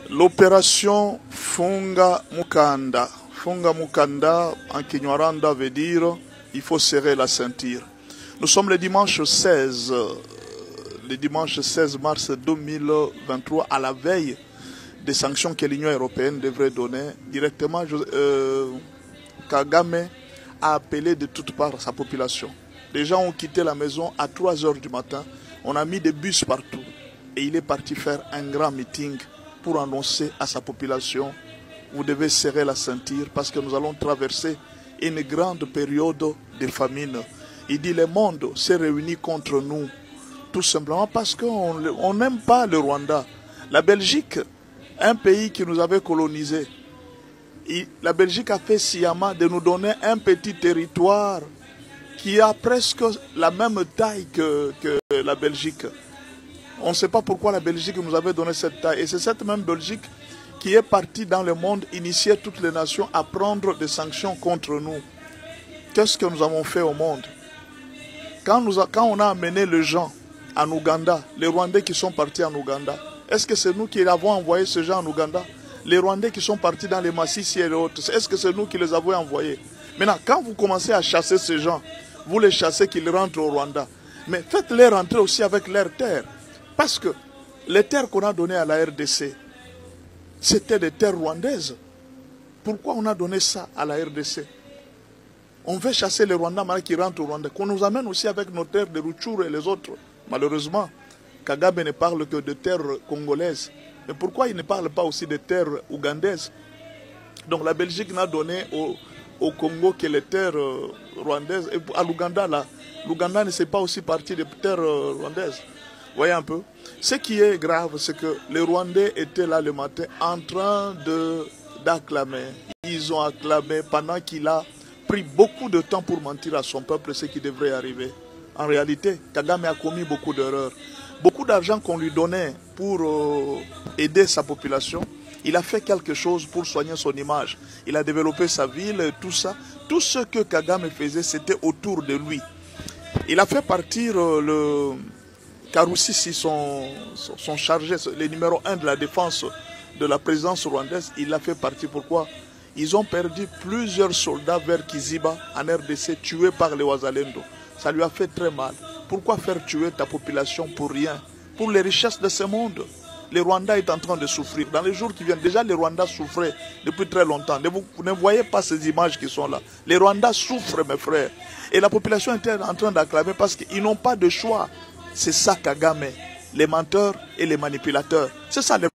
L'opération Funga Mukanda. Funga Mukanda, en Kinyarwanda, veut dire il faut serrer la ceinture. Nous sommes le dimanche 16 mars 2023, à la veille des sanctions que l'Union européenne devrait donner. Directement, Kagame a appelé de toutes parts sa population. Les gens ont quitté la maison à 3 h du matin. On a mis des bus partout. Et il est parti faire un grand meeting pour annoncer à sa population: vous devez serrer la ceinture parce que nous allons traverser une grande période de famine. Il dit: le monde s'est réuni contre nous, tout simplement parce qu'on n'aime pas le Rwanda. La Belgique, un pays qui nous avait colonisés, la Belgique a fait sciemment de nous donner un petit territoire qui a presque la même taille que la Belgique. On ne sait pas pourquoi la Belgique nous avait donné cette taille. Et c'est cette même Belgique qui est partie dans le monde, initier toutes les nations à prendre des sanctions contre nous. Qu'est-ce que nous avons fait au monde? Quand on a amené les gens en Ouganda, les Rwandais qui sont partis en Ouganda, est-ce que c'est nous qui avons envoyé ces gens en Ouganda? Les Rwandais qui sont partis dans les Massissi et les autres, est-ce que c'est nous qui les avons envoyés? Maintenant, quand vous commencez à chasser ces gens, vous les chassez qu'ils rentrent au Rwanda. Mais faites-les rentrer aussi avec leurs terres. Parce que les terres qu'on a données à la RDC, c'était des terres rwandaises. Pourquoi on a donné ça à la RDC? On veut chasser les Rwandais qui rentrent au Rwanda. Qu'on nous amène aussi avec nos terres de Rutshuru et les autres. Malheureusement, Kagame ne parle que de terres congolaises. Mais pourquoi il ne parle pas aussi de terres ougandaises? Donc la Belgique n'a donné au Congo que les terres rwandaises. Et à l'Ouganda, là, l'Ouganda ne s'est pas aussi partie des terres rwandaises. Voyez un peu. Ce qui est grave, c'est que les Rwandais étaient là le matin en train d'acclamer. Ils ont acclamé pendant qu'il a pris beaucoup de temps pour mentir à son peuple ce qui devrait arriver. En réalité, Kagame a commis beaucoup d'erreurs. Beaucoup d'argent qu'on lui donnait pour aider sa population, il a fait quelque chose pour soigner son image. Il a développé sa ville, tout ça. Tout ce que Kagame faisait, c'était autour de lui. Il a fait partir le Karusisi, son chargé, le numéro 1 de la défense de la présidence rwandaise. Il l'a fait partir. Pourquoi? Ils ont perdu plusieurs soldats vers Kiziba, en RDC, tués par les Wazalendo. Ça lui a fait très mal. Pourquoi faire tuer ta population pour rien? Pour les richesses de ce monde. Le Rwanda est en train de souffrir. Dans les jours qui viennent, déjà les Rwandais souffraient depuis très longtemps. Vous ne voyez pas ces images qui sont là. Les Rwandais souffrent, mes frères. Et la population est en train d'acclamer parce qu'ils n'ont pas de choix. C'est ça Kagame, les menteurs et les manipulateurs. C'est ça